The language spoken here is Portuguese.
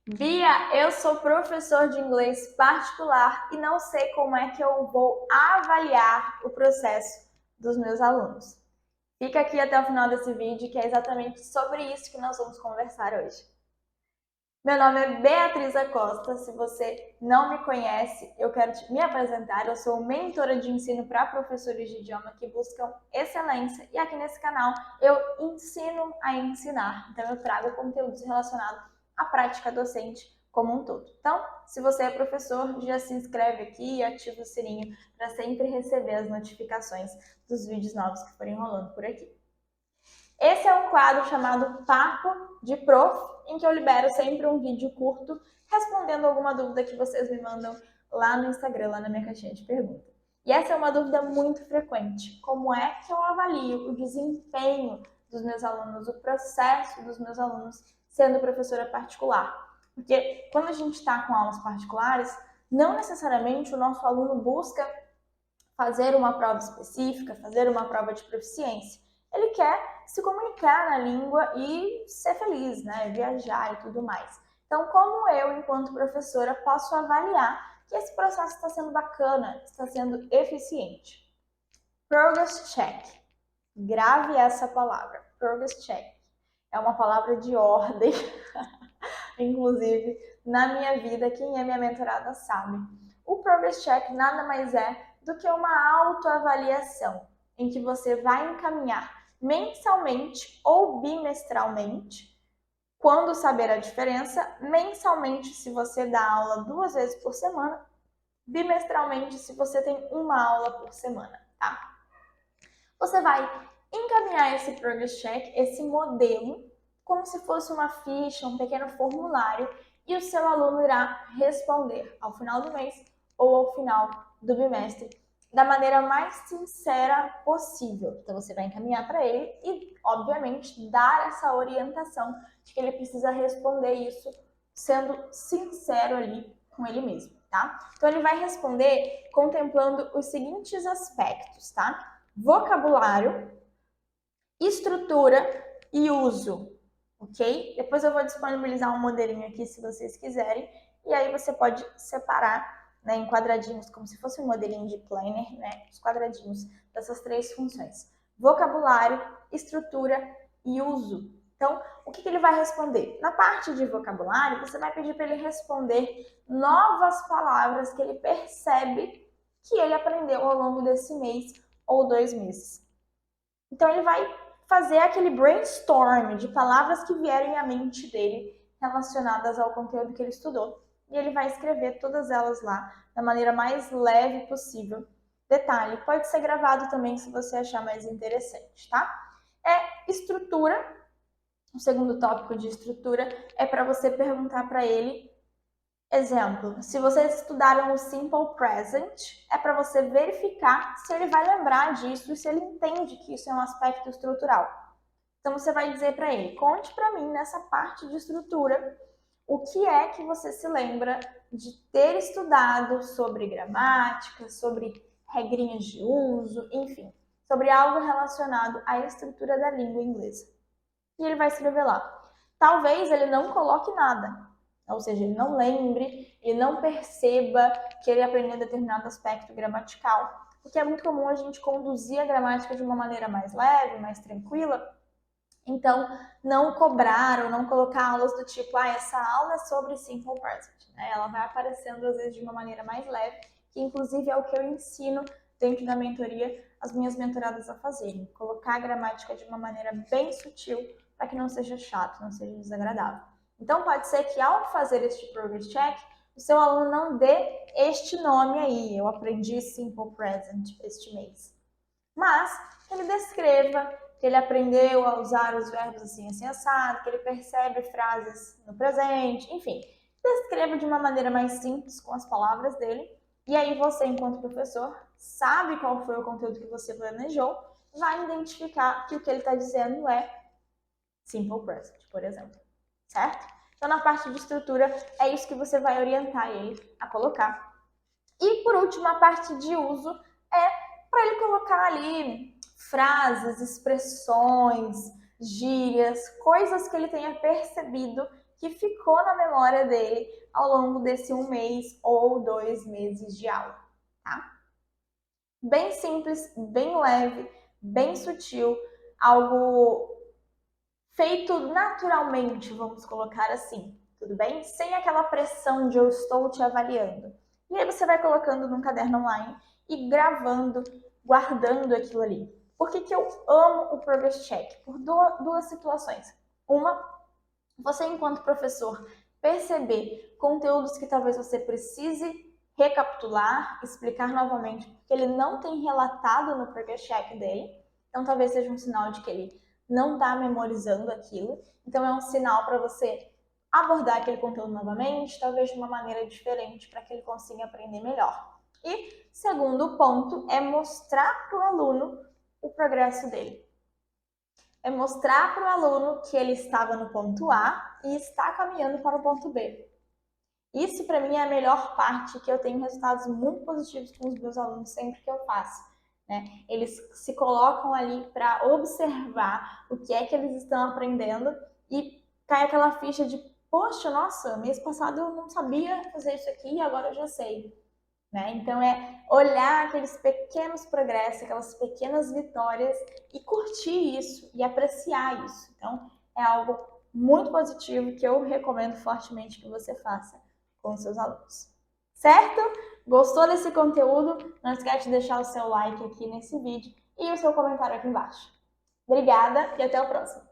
Bia, eu sou professor de inglês particular e não sei como é que eu vou avaliar o processo dos meus alunos. Fica aqui até o final desse vídeo, que é exatamente sobre isso que nós vamos conversar hoje. Meu nome é Beatriz Acosta. Se você não me conhece, eu quero me apresentar. Eu sou mentora de ensino para professores de idioma que buscam excelência e aqui nesse canal eu ensino a ensinar. Então eu trago conteúdos relacionados à prática docente como um todo. Então, se você é professor, já se inscreve aqui e ativa o sininho para sempre receber as notificações dos vídeos novos que forem rolando por aqui. Esse é um quadro chamado Papo de Prof, em que eu libero sempre um vídeo curto respondendo alguma dúvida que vocês me mandam lá no Instagram, lá na minha caixinha de perguntas. E essa é uma dúvida muito frequente. Como é que eu avalio o desempenho dos meus alunos, o processo dos meus alunos sendo professora particular? Porque quando a gente está com aulas particulares, não necessariamente o nosso aluno busca fazer uma prova específica, fazer uma prova de proficiência. Ele quer se comunicar na língua e ser feliz, né? Viajar e tudo mais. Então, como eu, enquanto professora, posso avaliar que esse processo está sendo bacana, está sendo eficiente? Progress check. Grave essa palavra. Progress check. É uma palavra de ordem, inclusive, na minha vida, quem é minha mentorada sabe. O Progress Check nada mais é do que uma autoavaliação, em que você vai encaminhar mensalmente ou bimestralmente, quando saber a diferença, mensalmente se você dá aula 2 vezes por semana, bimestralmente se você tem uma aula por semana, tá? Você vai encaminhar esse Progress Check, esse modelo, como se fosse uma ficha, um pequeno formulário, e o seu aluno irá responder ao final do mês ou ao final do bimestre da maneira mais sincera possível. Então você vai encaminhar para ele e, obviamente, dar essa orientação de que ele precisa responder isso sendo sincero ali com ele mesmo, tá? Então ele vai responder contemplando os seguintes aspectos, tá? Vocabulário, estrutura e uso, ok? Depois eu vou disponibilizar um modelinho aqui se vocês quiserem, e aí você pode separar, né, em quadradinhos, como se fosse um modelinho de planner, né, os quadradinhos dessas 3 funções. Vocabulário, estrutura e uso. Então, o que ele vai responder? Na parte de vocabulário, você vai pedir para ele responder novas palavras que ele percebe que ele aprendeu ao longo desse mês ou 2 meses. Então ele vai fazer aquele brainstorm de palavras que vierem à mente dele relacionadas ao conteúdo que ele estudou. E ele vai escrever todas elas lá da maneira mais leve possível. Detalhe, pode ser gravado também se você achar mais interessante, tá? Estrutura. O segundo tópico de estrutura é para você perguntar para ele. Exemplo, se vocês estudaram o Simple Present, é para você verificar se ele vai lembrar disso e se ele entende que isso é um aspecto estrutural. Então você vai dizer para ele, conte para mim nessa parte de estrutura o que é que você se lembra de ter estudado sobre gramática, sobre regrinhas de uso, enfim, sobre algo relacionado à estrutura da língua inglesa. E ele vai escrever lá. Talvez ele não coloque nada, ou seja, ele não lembre, ele não perceba que ele aprendeu determinado aspecto gramatical, porque é muito comum a gente conduzir a gramática de uma maneira mais leve, mais tranquila, então não cobrar ou não colocar aulas do tipo, essa aula é sobre simple present, né? Ela vai aparecendo às vezes de uma maneira mais leve, que inclusive é o que eu ensino dentro da mentoria as minhas mentoradas a fazerem, colocar a gramática de uma maneira bem sutil para que não seja chato, não seja desagradável. Então pode ser que ao fazer este progress check, o seu aluno não dê este nome aí, eu aprendi simple present este mês, mas que ele descreva que ele aprendeu a usar os verbos assim assado, que ele percebe frases no presente, enfim, descreva de uma maneira mais simples com as palavras dele, e aí você, enquanto professor, sabe qual foi o conteúdo que você planejou, vai identificar que o que ele está dizendo é simple present, por exemplo, certo? Então, na parte de estrutura, é isso que você vai orientar ele a colocar. E, por último, a parte de uso é para ele colocar ali frases, expressões, gírias, coisas que ele tenha percebido que ficou na memória dele ao longo desse 1 mês ou 2 meses de aula, tá? Bem simples, bem leve, bem sutil, algo feito naturalmente, vamos colocar assim, tudo bem? Sem aquela pressão de eu estou te avaliando. E aí você vai colocando num caderno online e gravando, guardando aquilo ali. Por que que eu amo o Progress Check? Por duas situações. Uma, você enquanto professor perceber conteúdos que talvez você precise recapitular, explicar novamente, porque ele não tem relatado no Progress Check dele. Então talvez seja um sinal de que ele não está memorizando aquilo. Então é um sinal para você abordar aquele conteúdo novamente, talvez de uma maneira diferente, para que ele consiga aprender melhor. E segundo ponto é mostrar para o aluno o progresso dele. É mostrar para o aluno que ele estava no ponto A e está caminhando para o ponto B. Isso para mim é a melhor parte, que eu tenho resultados muito positivos com os meus alunos sempre que eu faço. Né? Eles se colocam ali para observar o que é que eles estão aprendendo e cai aquela ficha de, poxa, nossa, mês passado eu não sabia fazer isso aqui e agora eu já sei. Né? Então é olhar aqueles pequenos progressos, aquelas pequenas vitórias e curtir isso e apreciar isso. Então é algo muito positivo que eu recomendo fortemente que você faça com os seus alunos. Certo? Gostou desse conteúdo? Não esquece de deixar o seu like aqui nesse vídeo e o seu comentário aqui embaixo. Obrigada e até o próximo!